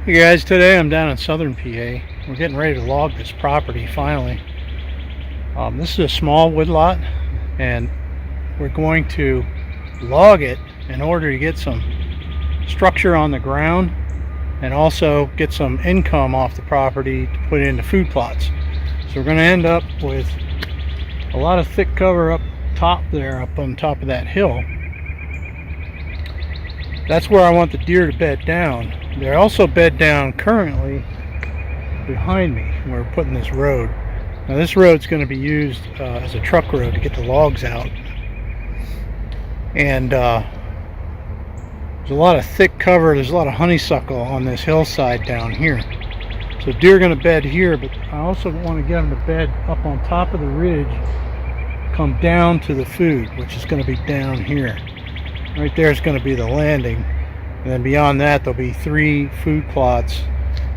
Hey guys, today I'm down in southern PA. We're getting ready to log this property finally. This is a small woodlot, and we're going to log it in order to get some structure on the ground and also get some income off the property to put into food plots. So we're going to end up with a lot of thick cover up top there, up on top of that hill. That's where I want the deer to bed down. They're also bed down currently behind me. We're putting this road. Now this road's going to be used as a truck road to get the logs out. And there's a lot of thick cover. There's a lot of honeysuckle on this hillside down here. So deer are going to bed here, but I also want to get them to bed up on top of the ridge, come down to the food, which is going to be down here. Right there is going to be the landing, and then beyond that there'll be 3 food plots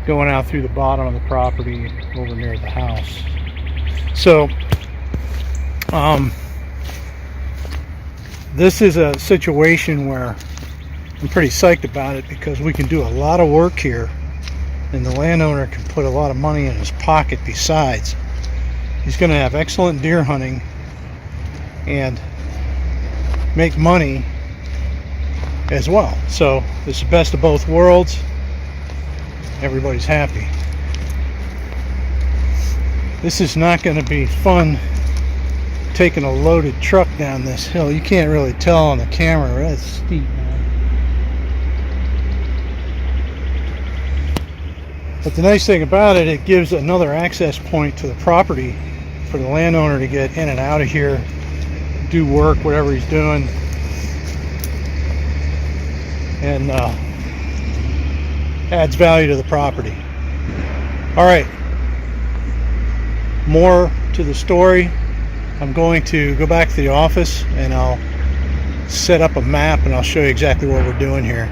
going out through the bottom of the property over near the house. So this is a situation where I'm pretty psyched about it, because we can do a lot of work here and the landowner can put a lot of money in his pocket. Besides, he's going to have excellent deer hunting and make money as well. So it's the best of both worlds. Everybody's happy. This is not going to be fun taking a loaded truck down this hill. You can't really tell on the camera. That's steep, man. But the nice thing about it, it gives another access point to the property for the landowner to get in and out of here, do work, whatever he's doing, and adds value to the property. All right, more to the story. I'm going to go back to the office and I'll set up a map and I'll show you exactly what we're doing here.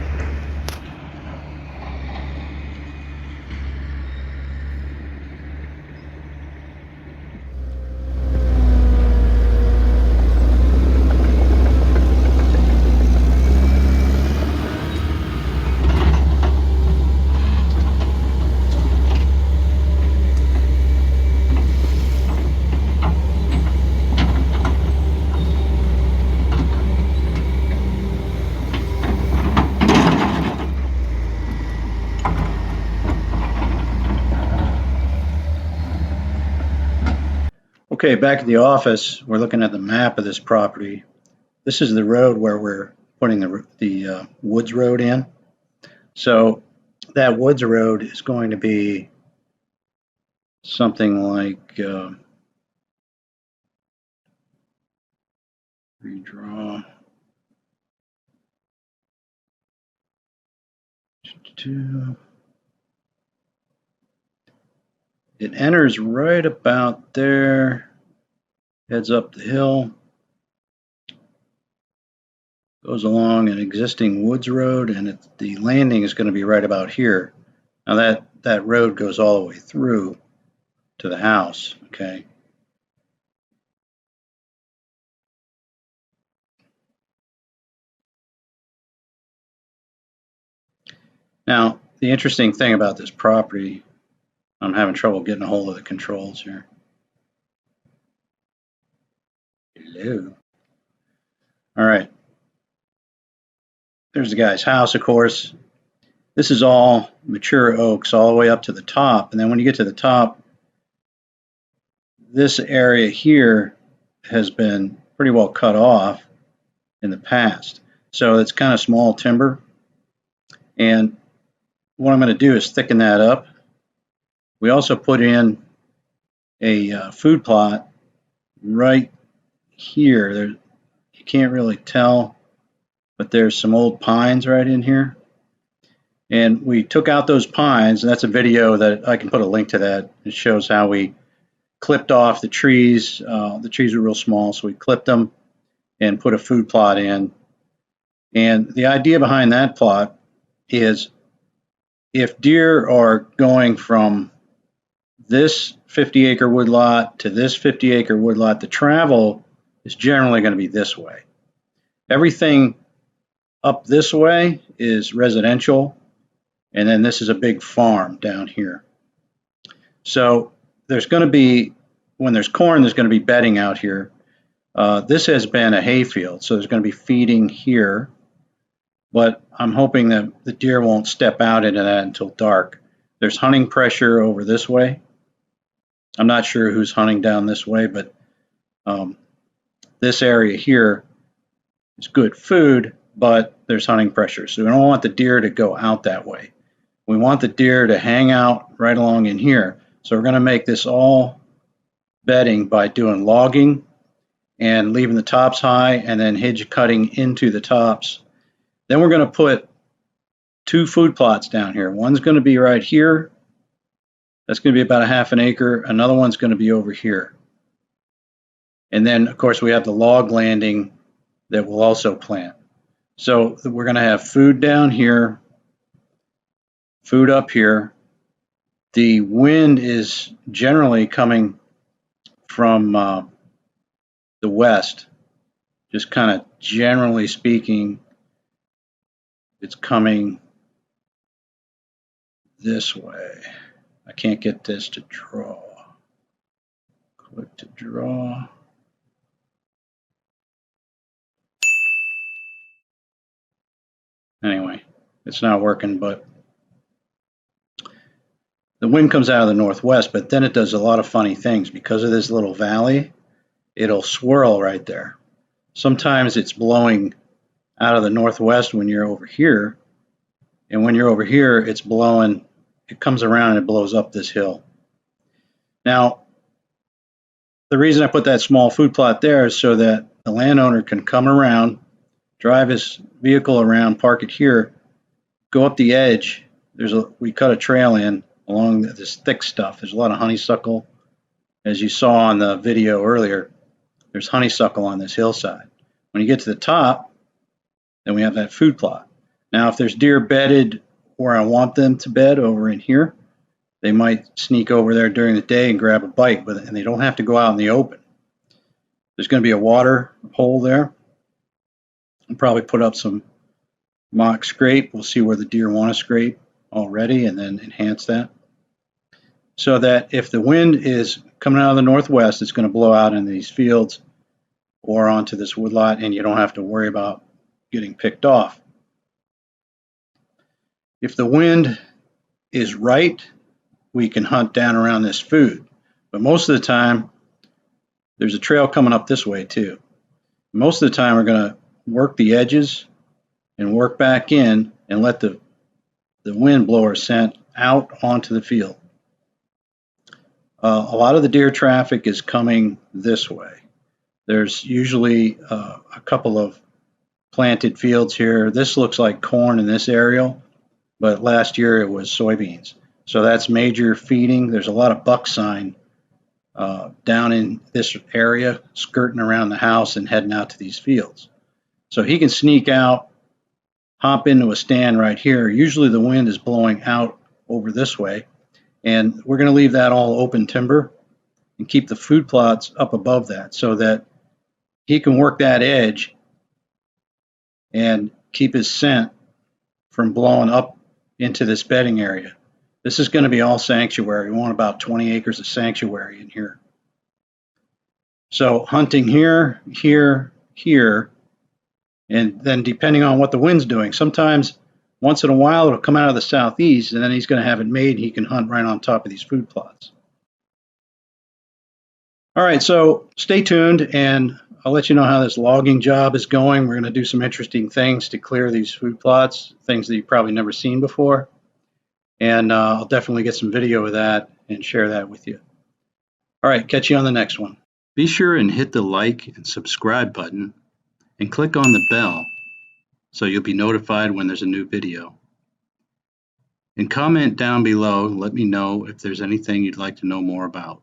Okay, back at the office, we're looking at the map of this property. This is the road where we're putting the woods road in. So that woods road is going to be something like, redraw. It enters right about there, heads up the hill, goes along an existing woods road, and the landing is going to be right about here. Now that road goes all the way through to the house, okay? Now, the interesting thing about this property, I'm having trouble getting a hold of the controls here. Hello. All right. There's the guy's house, of course. This is all mature oaks all the way up to the top. And then when you get to the top, this area here has been pretty well cut off in the past. So it's kind of small timber. And what I'm going to do is thicken that up. We also put in a food plot right here. You can't really tell, but there's some old pines right in here. And we took out those pines, and that's a video that I can put a link to that. It shows how we clipped off the trees. The trees were real small, so we clipped them and put a food plot in. And the idea behind that plot is if deer are going from this 50-acre woodlot to this 50-acre woodlot, the travel is generally going to be this way. Everything up this way is residential, And then this is a big farm down here. So there's going to be, when there's corn, there's going to be bedding out here. This has been a hayfield, so there's going to be feeding here, but I'm hoping that the deer won't step out into that until dark. There's hunting pressure over this way. I'm not sure who's hunting down this way, but this area here is good food, but there's hunting pressure. So we don't want the deer to go out that way. We want the deer to hang out right along in here. So we're going to make this all bedding by doing logging and leaving the tops high and then hedge cutting into the tops. Then we're going to put 2 food plots down here. One's going to be right here. That's going to be about a half an acre. Another one's going to be over here. And then, of course, we have the log landing that we'll also plant. So we're going to have food down here, food up here. The wind is generally coming from the west, just kind of generally speaking, it's coming this way. I can't get this to draw. Click to draw. Anyway, it's not working, but the wind comes out of the northwest, but then it does a lot of funny things. Because of this little valley, it'll swirl right there. Sometimes it's blowing out of the northwest when you're over here, and when you're over here, it's blowing, it comes around and it blows up this hill. Now, the reason I put that small food plot there is so that the landowner can come around, drive his vehicle around, park it here, go up the edge. We cut a trail in along this thick stuff. There's a lot of honeysuckle. As you saw on the video earlier, there's honeysuckle on this hillside. When you get to the top, then we have that food plot. Now, if there's deer bedded where I want them to bed over in here, they might sneak over there during the day and grab a bite, and they don't have to go out in the open. There's going to be a water hole there. I'll probably put up some mock scrape. We'll see where the deer want to scrape already and then enhance that. So that if the wind is coming out of the northwest, it's going to blow out into these fields or onto this woodlot, and you don't have to worry about getting picked off. If the wind is right, we can hunt down around this food. But most of the time, there's a trail coming up this way too. Most of the time, we're going to work the edges and work back in and let the wind blow our scent out onto the field. A lot of the deer traffic is coming this way. There's usually a couple of planted fields here. This looks like corn in this area, but last year it was soybeans. So that's major feeding. There's a lot of buck sign down in this area, skirting around the house and heading out to these fields. So he can sneak out, hop into a stand right here. Usually the wind is blowing out over this way, and we're going to leave that all open timber and keep the food plots up above that so that he can work that edge and keep his scent from blowing up into this bedding area. This is going to be all sanctuary. We want about 20 acres of sanctuary in here. So hunting here, here, here, and then depending on what the wind's doing, sometimes once in a while it'll come out of the southeast, and then he's going to have it made and he can hunt right on top of these food plots. All right, so stay tuned and I'll let you know how this logging job is going. We're going to do some interesting things to clear these food plots, things that you've probably never seen before. And I'll definitely get some video of that and share that with you. All right, catch you on the next one. Be sure and hit the like and subscribe button and click on the bell so you'll be notified when there's a new video. And comment down below and let me know if there's anything you'd like to know more about.